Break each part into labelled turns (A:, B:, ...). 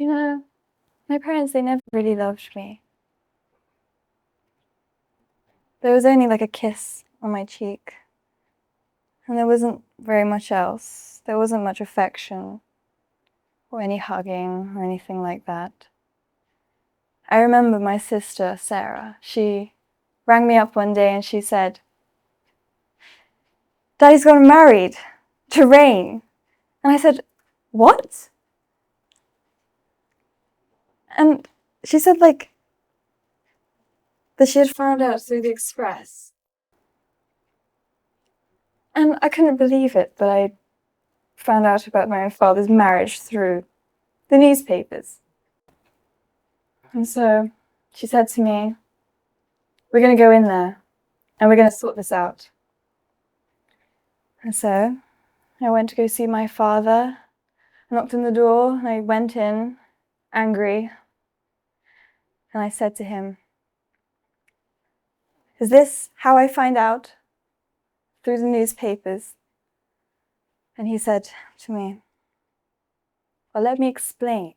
A: You know, my parents, they never really loved me. There was only like a kiss on my cheek. And there wasn't very much else. There wasn't much affection or any hugging or anything like that. I remember my sister, Sarah, she rang me up one day and she said, "Daddy's gotten married to Rain." And I said, "What?" And she said like that she had found out through the Express. And I couldn't believe it, but I found out about my own father's marriage through the newspapers. And so she said to me, "We're going to go in there and we're going to sort this out." And so I went to go see my father. I knocked on the door and I went in, angry. And I said to him, "Is this how I find out? Through the newspapers?" And he said to me, "Well, let me explain.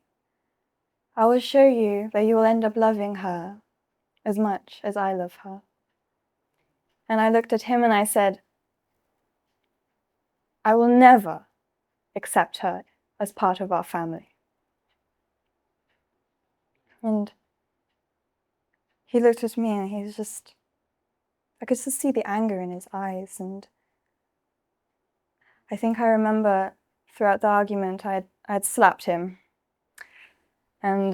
A: I will show you that you will end up loving her as much as I love her." And I looked at him and I said, "I will never accept her as part of our family." And he looked at me and I could just see the anger in his eyes. And I think I remember throughout the argument I had slapped him. And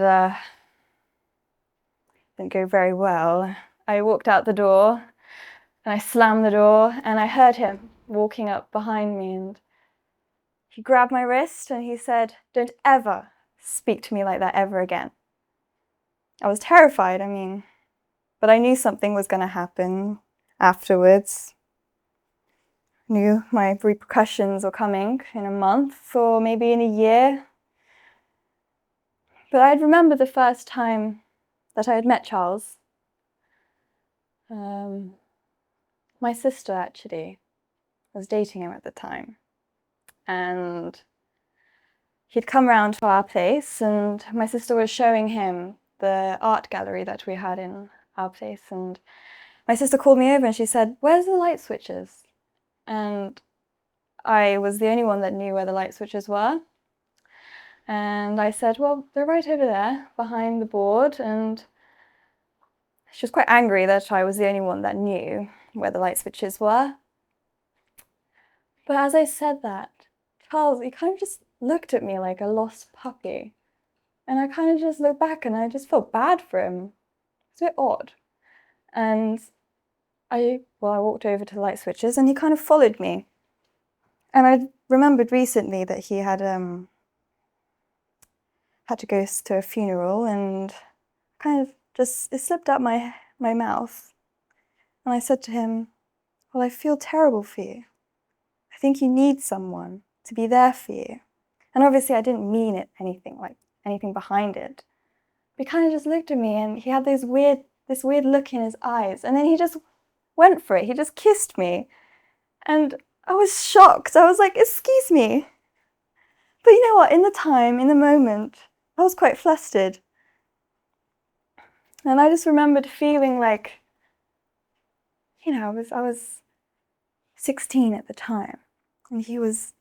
A: didn't go very well. I walked out the door and I slammed the door and I heard him walking up behind me and he grabbed my wrist and he said, "Don't ever speak to me like that ever again." I was terrified, but I knew something was going to happen afterwards. I knew my repercussions were coming in a month or maybe in a year. But I'd remember the first time that I had met Charles. My sister actually was dating him at the time. And he'd come round to our place and my sister was showing him the art gallery that we had in our place. And my sister called me over and she said, "Where's the light switches?" And I was the only one that knew where the light switches were. And I said, "Well, they're right over there behind the board." And she was quite angry that I was the only one that knew where the light switches were. But as I said that, Charles, he kind of just looked at me like a lost puppy. And I kind of just looked back and I just felt bad for him. It's a bit odd. And I walked over to the light switches and he kind of followed me. And I remembered recently that he had to go to a funeral and kind of just, it slipped out my mouth. And I said to him, "Well, I feel terrible for you. I think you need someone to be there for you." And obviously I didn't mean it anything behind it. But he kind of just looked at me and he had this weird look in his eyes. And then he just went for it. He just kissed me. And I was shocked. I was like, "Excuse me." But you know what? In the moment, I was quite flustered. And I just remembered feeling like, I was 16 at the time. And he was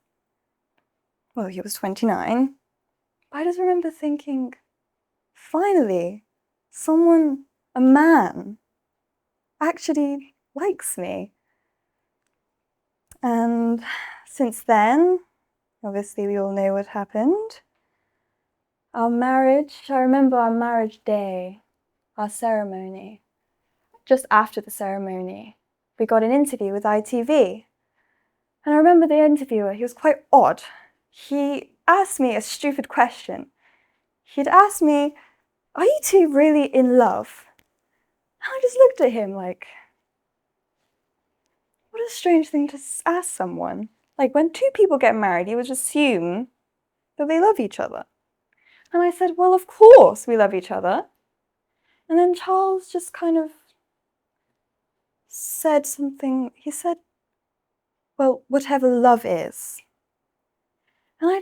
A: 29. But I just remember thinking, finally, a man, actually likes me. And since then, obviously we all know what happened. Our marriage, I remember our marriage day, our ceremony. Just after the ceremony, we got an interview with ITV. And I remember the interviewer, he was quite odd. He asked me a stupid question. He'd asked me, "Are you two really in love?" And I just looked at him like, what a strange thing to ask someone. Like, when two people get married, you would assume that they love each other. And I said, "Well, of course we love each other." And then Charles just kind of said something. He said, "Well, whatever love is." And I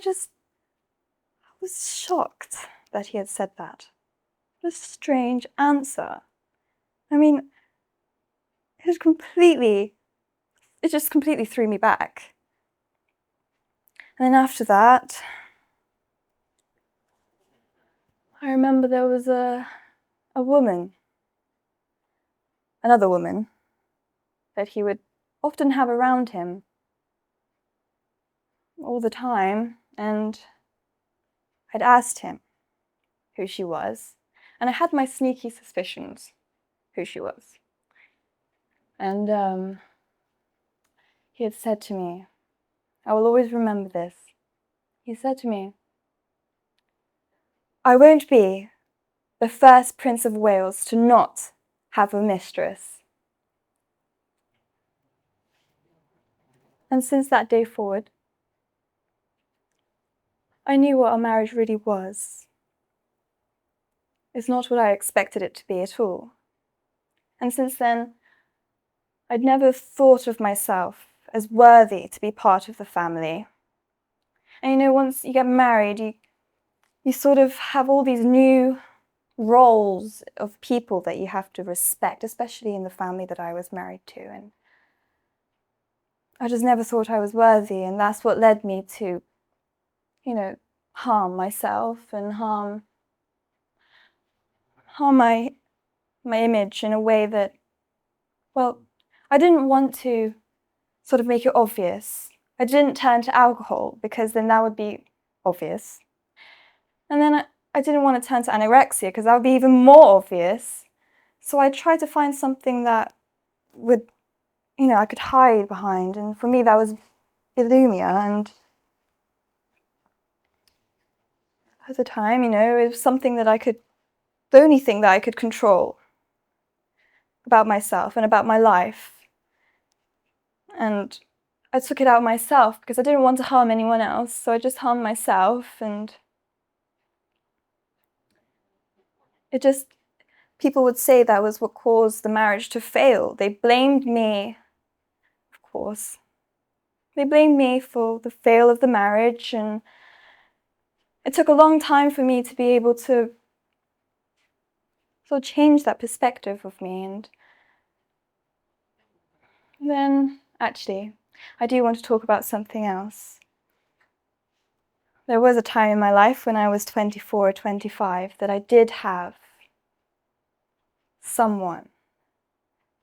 A: was shocked. that he had said that. What a strange answer. I mean, it just completely threw me back. And then after that, I remember there was a woman, another woman, that he would often have around him all the time, and I'd asked him who she was, and I had my sneaky suspicions who she was. And he had said to me, I will always remember this. He said to me, I won't be the first Prince of Wales to not have a mistress. And since that day forward, I knew what our marriage really was. It's not what I expected it to be at all. And since then, I'd never thought of myself as worthy to be part of the family. And once you get married, you sort of have all these new roles of people that you have to respect, especially in the family that I was married to. And I just never thought I was worthy, and that's what led me to, harm myself and harm my image in a way that, well, I didn't want to sort of make it obvious. I didn't turn to alcohol because then that would be obvious. And then I didn't want to turn to anorexia because that would be even more obvious. So I tried to find something that would, I could hide behind. And for me, that was bulimia. And at the time, it was something that the only thing that I could control about myself and about my life. And I took it out myself because I didn't want to harm anyone else. So I just harmed myself, and people would say that was what caused the marriage to fail. They blamed me, of course. They blamed me for the fail of the marriage, and it took a long time for me to be able to sort of change that perspective of me. And then, actually, I do want to talk about something else. There was a time in my life when I was 24 or 25 that I did have someone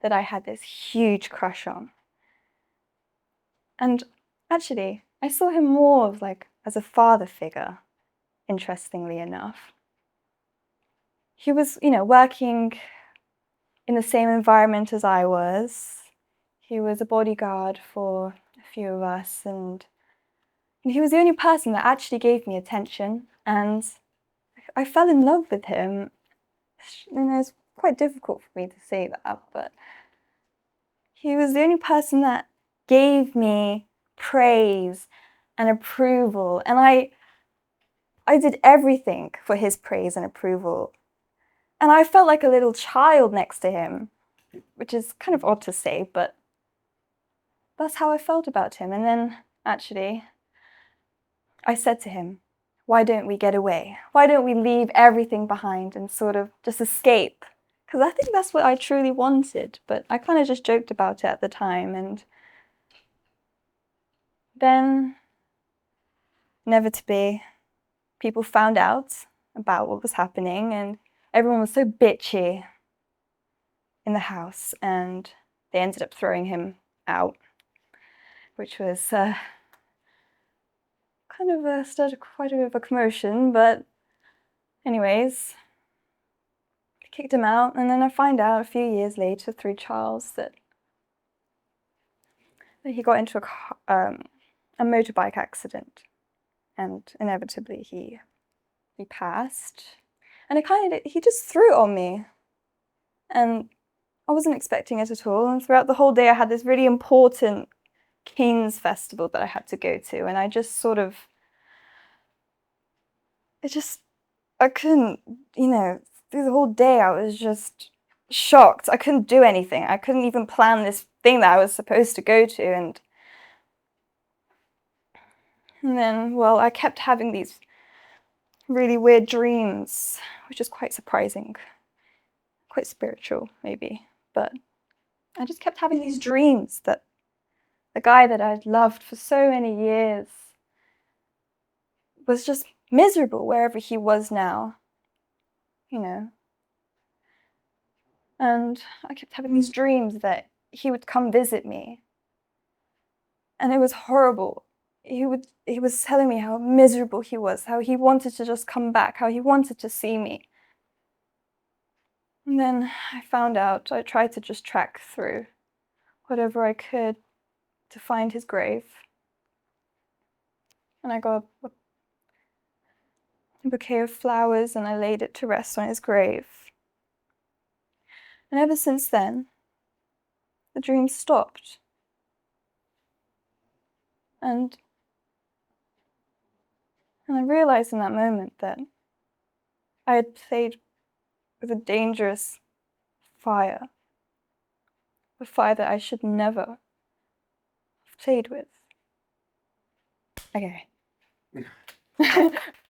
A: that I had this huge crush on. And actually, I saw him more of as a father figure, interestingly enough. He was, working in the same environment as I was. He was a bodyguard for a few of us, and he was the only person that actually gave me attention, and I fell in love with him. It's quite difficult for me to say that, but he was the only person that gave me praise and approval, and I did everything for his praise and approval. And I felt like a little child next to him, which is kind of odd to say, but that's how I felt about him. And then, actually, I said to him, why don't we get away? Why don't we leave everything behind and sort of just escape? Because I think that's what I truly wanted, but I kind of just joked about it at the time. And then, inevitably, people found out about what was happening, and everyone was so bitchy in the house, and they ended up throwing him out, which was kind of started quite a bit of a commotion. But anyways, they kicked him out, and then I find out a few years later through Charles that he got into a motorbike accident, and inevitably he passed. And he just threw it on me, and I wasn't expecting it at all. And throughout the whole day, I had this really important King's festival that I had to go to, and I just sort of, I couldn't, through the whole day I was just shocked. I couldn't do anything. I couldn't even plan this thing that I was supposed to go to, and then, well, I kept having these really weird dreams, which is quite surprising, quite spiritual maybe. But I just kept having these dreams that the guy that I'd loved for so many years was just miserable wherever he was now, you know. And I kept having these dreams that he would come visit me. And it was horrible. He was telling me how miserable he was, how he wanted to just come back, how he wanted to see me. And then I found out, I tried to just track through whatever I could to find his grave. And I got a bouquet of flowers and I laid it to rest on his grave. And ever since then, the dreams stopped. And I realized in that moment that I had played with a dangerous fire, a fire that I should never have played with. Okay.